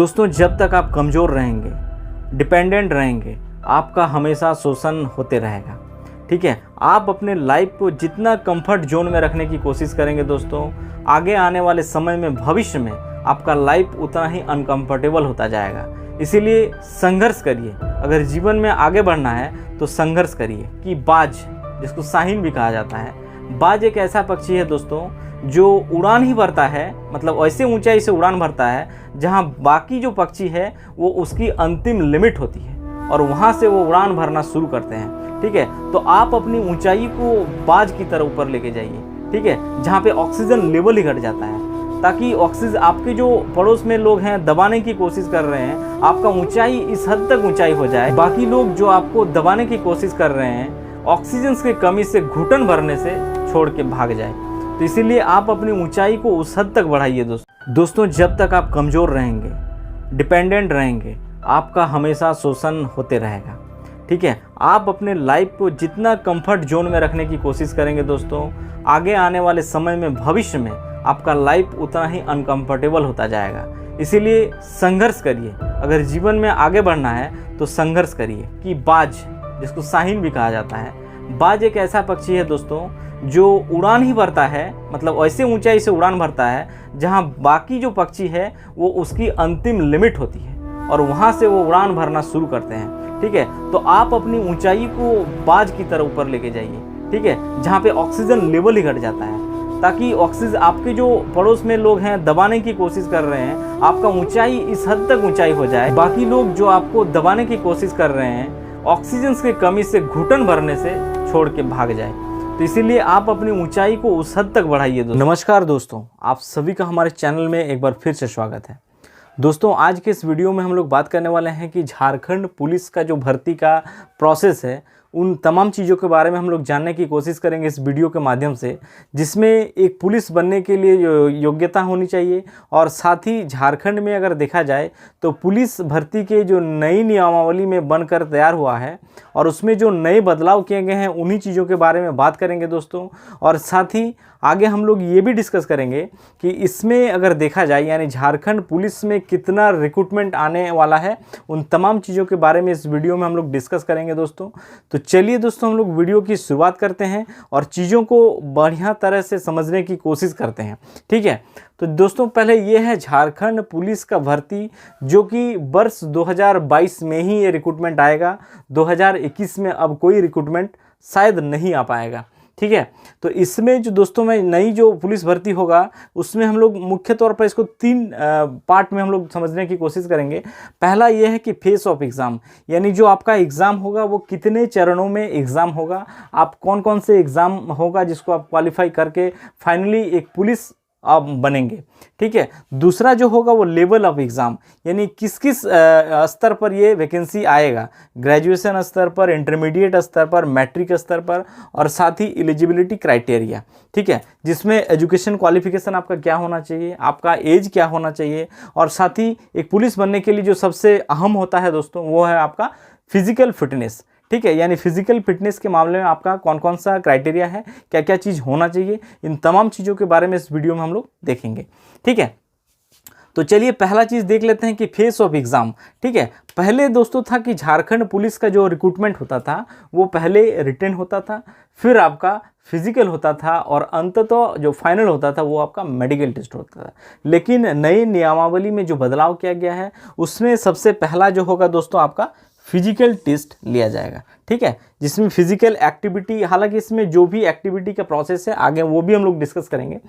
दोस्तों, जब तक आप कमज़ोर रहेंगे, डिपेंडेंट रहेंगे, आपका हमेशा शोषण होते रहेगा। ठीक है, आप अपने लाइफ को जितना कंफर्ट जोन में रखने की कोशिश करेंगे दोस्तों, आगे आने वाले समय में, भविष्य में आपका लाइफ उतना ही अनकंफर्टेबल होता जाएगा। इसीलिए संघर्ष करिए। अगर जीवन में आगे बढ़ना है तो संघर्ष करिए। कि बाज, जिसको शाहीन भी कहा जाता है, बाज एक ऐसा पक्षी है दोस्तों जो उड़ान ही भरता है, मतलब ऐसे ऊंचाई से उड़ान भरता है जहां बाकी जो पक्षी है वो उसकी अंतिम लिमिट होती है और वहां से वो उड़ान भरना शुरू करते हैं। ठीक है, तो आप अपनी ऊंचाई को बाज की तरह ऊपर लेके जाइए। ठीक है, जहाँ पे ऑक्सीजन लेवल ही घट जाता है, ताकि ऑक्सीजन, आपके जो पड़ोस में लोग हैं दबाने की कोशिश कर रहे हैं, आपका ऊंचाई इस हद तक ऊंचाई हो जाए, बाकी लोग जो आपको दबाने की कोशिश कर रहे हैं ऑक्सीजन की कमी से, घुटन भरने से छोड़ के भाग जाए। तो इसीलिए आप अपनी ऊंचाई को उस हद तक बढ़ाइए दोस्तों। जब तक आप कमज़ोर रहेंगे, डिपेंडेंट रहेंगे, आपका हमेशा शोषण होते रहेगा। ठीक है, आप अपने लाइफ को जितना कंफर्ट जोन में रखने की कोशिश करेंगे दोस्तों, आगे आने वाले समय में, भविष्य में आपका लाइफ उतना ही अनकंफर्टेबल होता जाएगा। इसीलिए संघर्ष करिए। अगर जीवन में आगे बढ़ना है तो संघर्ष करिए। कि बाज, जिसको शाहीन भी कहा जाता है, बाज एक ऐसा पक्षी है दोस्तों जो उड़ान ही भरता है, मतलब ऐसे ऊंचाई से उड़ान भरता है जहां बाकी जो पक्षी है वो उसकी अंतिम लिमिट होती है और वहां से वो उड़ान भरना शुरू करते हैं। ठीक है, तो आप अपनी ऊंचाई को बाज की तरह ऊपर लेके जाइए। ठीक है, जहाँ पे ऑक्सीजन लेवल ही घट जाता है, ताकि ऑक्सीजन, आपके जो पड़ोस में लोग हैं दबाने की कोशिश कर रहे हैं, आपका ऊंचाई इस हद तक ऊंचाई हो जाए, बाकी लोग जो आपको दबाने की कोशिश कर रहे हैं ऑक्सीजन की कमी से, घुटन भरने से छोड़ के भाग जाए। तो इसीलिए आप अपनी ऊंचाई को उस हद तक बढ़ाइए नमस्कार दोस्तों, आप सभी का हमारे चैनल में एक बार फिर से स्वागत है। दोस्तों, आज के इस वीडियो में हम लोग बात करने वाले हैं कि झारखंड पुलिस का जो भर्ती का प्रोसेस है, उन तमाम चीज़ों के बारे में हम लोग जानने की कोशिश करेंगे इस वीडियो के माध्यम से, जिसमें एक पुलिस बनने के लिए योग्यता होनी चाहिए और साथ ही झारखंड में अगर देखा जाए तो पुलिस भर्ती के जो नई नियमावली में बनकर तैयार हुआ है और उसमें जो नए बदलाव किए गए हैं, उन्हीं चीज़ों के बारे में बात करेंगे दोस्तों। और साथ ही आगे हम लोग ये भी डिस्कस करेंगे कि इसमें अगर देखा जाए, यानी झारखंड पुलिस में कितना रिक्रूटमेंट आने वाला है, उन तमाम चीज़ों के बारे में इस वीडियो में हम लोग डिस्कस करेंगे दोस्तों। तो चलिए दोस्तों, हम लोग वीडियो की शुरुआत करते हैं और चीज़ों को बढ़िया तरह से समझने की कोशिश करते हैं। ठीक है, तो दोस्तों पहले ये है झारखंड पुलिस का भर्ती, जो कि वर्ष 2022 में ही ये रिक्रूटमेंट आएगा। 2021 में अब कोई रिक्रूटमेंट शायद नहीं आ पाएगा। ठीक है, तो इसमें जो दोस्तों में नई जो पुलिस भर्ती होगा, उसमें हम लोग मुख्य तौर पर इसको 3 पार्ट में हम लोग समझने की कोशिश करेंगे। पहला ये है कि फेस ऑफ एग्ज़ाम, यानी जो आपका एग्ज़ाम होगा वो कितने चरणों में एग्ज़ाम होगा, आप कौन कौन से एग्ज़ाम होगा जिसको आप क्वालिफाई करके फाइनली एक पुलिस आप बनेंगे। ठीक है, दूसरा जो होगा वो लेवल ऑफ एग्ज़ाम, यानी किस किस स्तर पर ये वैकेंसी आएगा, ग्रेजुएशन स्तर पर, इंटरमीडिएट स्तर पर, मैट्रिक स्तर पर, और साथ ही एलिजिबिलिटी क्राइटेरिया। ठीक है, जिसमें एजुकेशन क्वालिफिकेशन आपका क्या होना चाहिए, आपका एज क्या होना चाहिए, और साथ ही एक पुलिस बनने के लिए जो सबसे अहम होता है दोस्तों वो है आपका फिजिकल फिटनेस। ठीक है, यानी फिजिकल फिटनेस के मामले में आपका कौन कौन सा क्राइटेरिया है, क्या क्या चीज़ होना चाहिए, इन तमाम चीज़ों के बारे में इस वीडियो में हम लोग देखेंगे। ठीक है, तो चलिए पहला चीज़ देख लेते हैं कि फेस ऑफ एग्ज़ाम। ठीक है, पहले दोस्तों था कि झारखंड पुलिस का जो रिक्रूटमेंट होता था वो पहले रिटन होता था, फिर आपका फिजिकल होता था और अंततः जो फाइनल होता था वो आपका मेडिकल टेस्ट होता था। लेकिन नई नियमावली में जो बदलाव किया गया है उसमें सबसे पहला जो होगा दोस्तों आपका फिजिकल टेस्ट लिया जाएगा। ठीक है, जिसमें फिजिकल एक्टिविटी, हालांकि इसमें जो भी एक्टिविटी का प्रोसेस है आगे वो भी हम लोग डिस्कस करेंगे।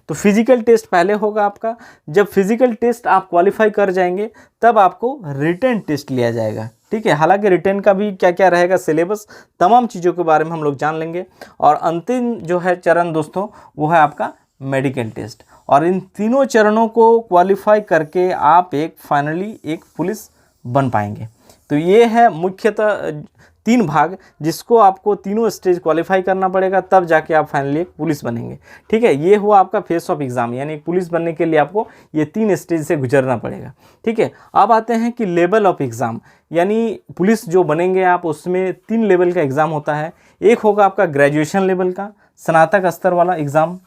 तो फिजिकल टेस्ट पहले होगा आपका। जब फिजिकल टेस्ट आप क्वालिफाई कर जाएंगे तब आपको रिटन टेस्ट लिया जाएगा। ठीक है, हालांकि रिटन का भी क्या क्या रहेगा सिलेबस, तमाम चीज़ों के बारे में हम लोग जान लेंगे। और अंतिम जो है चरण दोस्तों वो है आपका मेडिकल टेस्ट। और इन तीनों चरणों को क्वालिफाई करके आप फाइनली एक पुलिस बन पाएंगे। तो ये है मुख्यतः 3 भाग, जिसको आपको तीनों स्टेज क्वालिफाई करना पड़ेगा, तब जाके आप फाइनली एक पुलिस बनेंगे। ठीक है, ये हुआ आपका फेस ऑफ एग्ज़ाम, यानी एक पुलिस बनने के लिए आपको ये 3 स्टेज से गुजरना पड़ेगा। ठीक है, अब आते हैं कि लेवल ऑफ एग्ज़ाम, यानी पुलिस जो बनेंगे आप उसमें 3 लेवल का एग्ज़ाम होता है। एक होगा आपका ग्रेजुएशन लेवल का, स्नातक स्तर वाला एग्ज़ाम।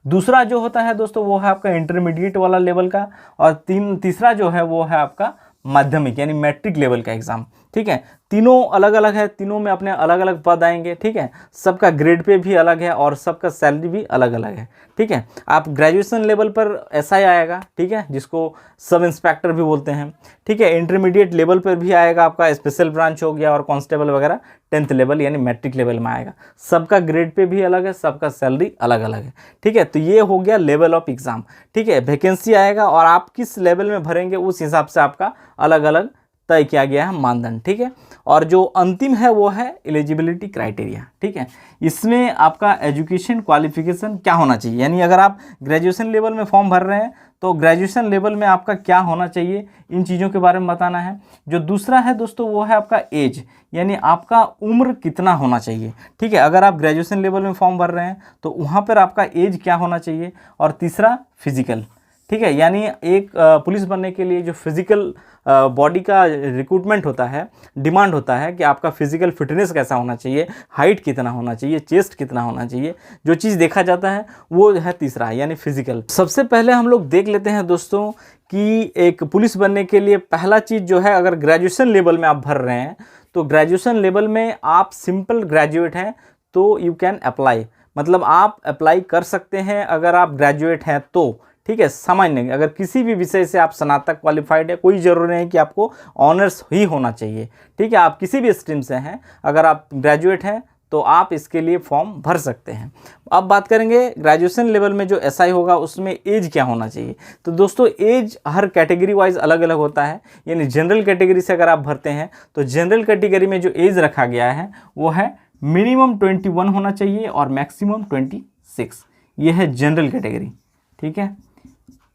दूसरा जो होता है दोस्तों वो है आपका इंटरमीडिएट वाला लेवल का, और तीसरा जो है वो है आपका माध्यमिक यानी मैट्रिक लेवल का एग्ज़ाम। ठीक है, तीनों अलग अलग है, तीनों में अपने अलग अलग पद आएंगे। ठीक है, सबका ग्रेड पे भी अलग है और सबका सैलरी भी अलग अलग है। ठीक है, आप ग्रेजुएशन लेवल पर एसआई आएगा, ठीक है, जिसको सब इंस्पेक्टर भी बोलते हैं। ठीक है, इंटरमीडिएट लेवल पर भी आएगा आपका स्पेशल ब्रांच हो गया और कांस्टेबल वगैरह 10th लेवल यानी मैट्रिक लेवल में आएगा। सबका ग्रेड पे भी अलग है, सबका सैलरी अलग अलग है। ठीक है, तो ये हो गया लेवल ऑफ एग्ज़ाम। ठीक है, वैकेंसी आएगा और आप किस लेवल में भरेंगे उस हिसाब से आपका अलग अलग तय किया गया है मानदंड। ठीक है, और जो अंतिम है वो है एलिजिबिलिटी क्राइटेरिया। ठीक है, इसमें आपका एजुकेशन क्वालिफिकेशन क्या होना चाहिए, यानी अगर आप ग्रेजुएशन लेवल में फॉर्म भर रहे हैं तो ग्रेजुएशन लेवल में आपका क्या होना चाहिए, इन चीज़ों के बारे में बताना है। जो दूसरा है दोस्तों वो है आपका एज, यानी आपका उम्र कितना होना चाहिए। ठीक है, अगर आप ग्रेजुएशन लेवल में फॉर्म भर रहे हैं तो वहाँ पर आपका एज क्या होना चाहिए। और तीसरा फिजिकल। ठीक है, यानी एक पुलिस बनने के लिए जो फिजिकल बॉडी का रिक्रूटमेंट होता है, डिमांड होता है कि आपका फिजिकल फिटनेस कैसा होना चाहिए, हाइट कितना होना चाहिए, चेस्ट कितना होना चाहिए, जो चीज़ देखा जाता है वो है तीसरा यानी फिजिकल। सबसे पहले हम लोग देख लेते हैं दोस्तों कि एक पुलिस बनने के लिए पहला चीज़ जो है, अगर ग्रेजुएशन लेवल में आप भर रहे हैं तो ग्रेजुएशन लेवल में आप सिंपल ग्रेजुएट हैं तो यू कैन अप्लाई, मतलब आप अप्लाई कर सकते हैं अगर आप ग्रेजुएट हैं तो। ठीक है, सामान्य अगर किसी भी विषय से आप स्नातक क्वालिफाइड है, कोई ज़रूरी नहीं कि आपको ऑनर्स ही होना चाहिए। ठीक है, आप किसी भी स्ट्रीम से हैं, अगर आप ग्रेजुएट हैं तो आप इसके लिए फॉर्म भर सकते हैं। अब बात करेंगे ग्रेजुएशन लेवल में जो एसआई होगा उसमें एज क्या होना चाहिए। तो दोस्तों एज हर कैटेगरी वाइज अलग अलग होता है, यानी जनरल कैटेगरी से अगर आप भरते हैं तो जनरल कैटेगरी में जो एज रखा गया है वो है मिनिमम 21 होना चाहिए और मैक्सिमम 26। ये है जनरल कैटेगरी। ठीक है,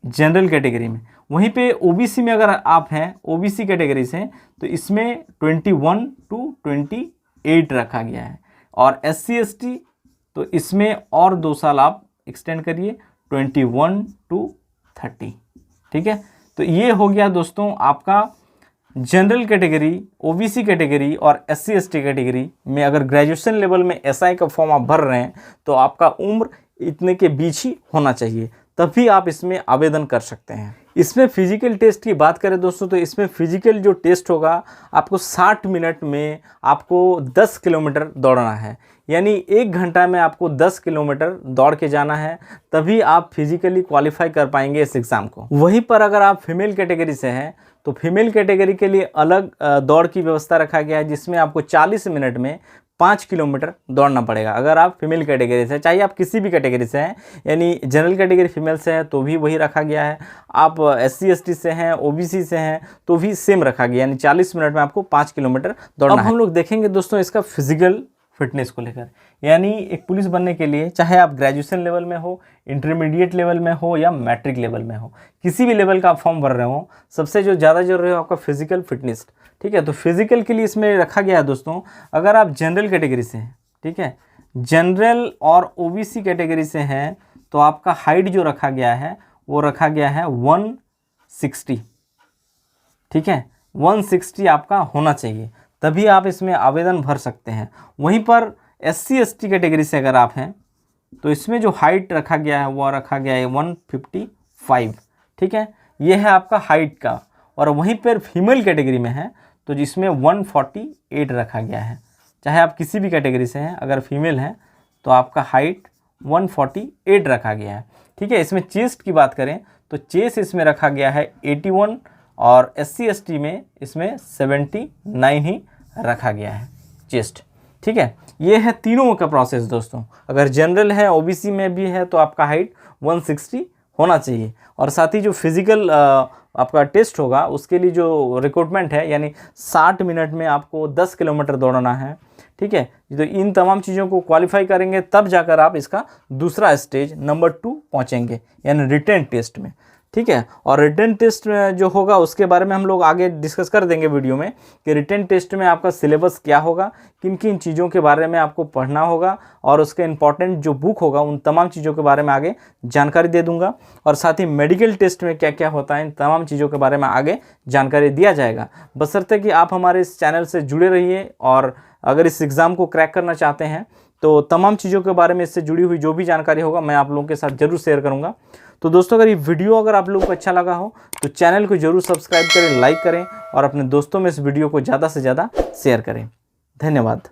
जनरल कैटेगरी में। वहीं पे ओबीसी में अगर आप हैं, ओबीसी कैटेगरी से, तो इसमें 21 to 28 रखा गया है। और SC ST तो इसमें और 2 साल आप एक्सटेंड करिए 21 to 30। ठीक है, तो ये हो गया दोस्तों आपका जनरल कैटेगरी, ओबीसी कैटेगरी और SC ST कैटेगरी में अगर ग्रेजुएशन लेवल में एसआई का फॉर्म आप भर रहे हैं तो आपका उम्र इतने के बीच ही होना चाहिए, तभी आप इसमें आवेदन कर सकते हैं। इसमें फिजिकल टेस्ट की बात करें दोस्तों तो इसमें फिजिकल जो टेस्ट होगा आपको 60 मिनट में आपको 10 किलोमीटर दौड़ना है, यानी 1 घंटा में आपको 10 किलोमीटर दौड़ के जाना है, तभी आप फिजिकली क्वालिफाई कर पाएंगे इस एग्ज़ाम को। वहीं पर अगर आप फीमेल कैटेगरी से हैं तो फीमेल कैटेगरी के लिए अलग दौड़ की व्यवस्था रखा गया है, जिसमें आपको 40 मिनट में 5 किलोमीटर दौड़ना पड़ेगा अगर आप फीमेल कैटेगरी से, चाहे आप किसी भी कैटेगरी से हैं, यानी जनरल कैटेगरी फीमेल से है तो भी वही रखा गया है, आप SC ST से हैं, OBC से हैं तो भी सेम रखा गया, यानी 40 मिनट में आपको 5 किलोमीटर दौड़ना है। अब हम लोग देखेंगे दोस्तों इसका फिजिकल फिटनेस को लेकर, यानी एक पुलिस बनने के लिए चाहे आप ग्रेजुएशन लेवल में हो, इंटरमीडिएट लेवल में हो या मैट्रिक लेवल में हो, किसी भी लेवल का आप फॉर्म भर रहे हो, सबसे जो ज़्यादा जरूरी है आपका फिजिकल फिटनेस। ठीक है, तो फिजिकल के लिए इसमें रखा गया है दोस्तों, अगर आप जनरल कैटेगरी से हैं, ठीक है, जनरल और OBC कैटेगरी से हैं तो आपका हाइट जो रखा गया है वो रखा गया है 160। ठीक है, 160 आपका होना चाहिए, तभी आप इसमें आवेदन भर सकते हैं। वहीं पर SC ST कैटेगरी से अगर आप हैं तो इसमें जो हाइट रखा गया है वो रखा गया है 155। ठीक है, ये है आपका हाइट का। और वहीं पर फीमेल कैटेगरी में है तो जिसमें 148 रखा गया है, चाहे आप किसी भी कैटेगरी से हैं, अगर फीमेल हैं तो आपका हाइट 148 रखा गया है। ठीक है, इसमें चेस्ट की बात करें तो चेस्ट इसमें रखा गया है 81 और SC ST में इसमें 79 ही रखा गया है चेस्ट। ठीक है, ये है तीनों का प्रोसेस दोस्तों। अगर जनरल है, OBC में भी है तो आपका हाइट 160 होना चाहिए, और साथ ही जो फिजिकल आपका टेस्ट होगा उसके लिए जो रिक्रूटमेंट है, यानी 60 मिनट में आपको 10 किलोमीटर दौड़ना है। ठीक है, तो इन तमाम चीज़ों को क्वालिफाई करेंगे तब जाकर आप इसका दूसरा स्टेज नंबर 2 पहुँचेंगे, यानी रिटन टेस्ट में। ठीक है, और रिटन टेस्ट जो होगा उसके बारे में हम लोग आगे डिस्कस कर देंगे वीडियो में कि रिटन टेस्ट में आपका सिलेबस क्या होगा, किन किन चीज़ों के बारे में आपको पढ़ना होगा, और उसके इंपॉर्टेंट जो बुक होगा उन तमाम चीज़ों के बारे में आगे जानकारी दे दूंगा। और साथ ही मेडिकल टेस्ट में क्या क्या होता है, इन तमाम चीज़ों के बारे में आगे जानकारी दिया जाएगा, बशर्ते कि आप हमारे इस चैनल से जुड़े रहिए। और अगर इस एग्ज़ाम को क्रैक करना चाहते हैं तो तमाम चीज़ों के बारे में इससे जुड़ी हुई जो भी जानकारी होगा मैं आप लोगों के साथ ज़रूर शेयर करूँगा। तो दोस्तों अगर ये वीडियो अगर आप लोगों को अच्छा लगा हो तो चैनल को ज़रूर सब्सक्राइब करें, लाइक करें और अपने दोस्तों में इस वीडियो को ज़्यादा से ज़्यादा शेयर करें। धन्यवाद।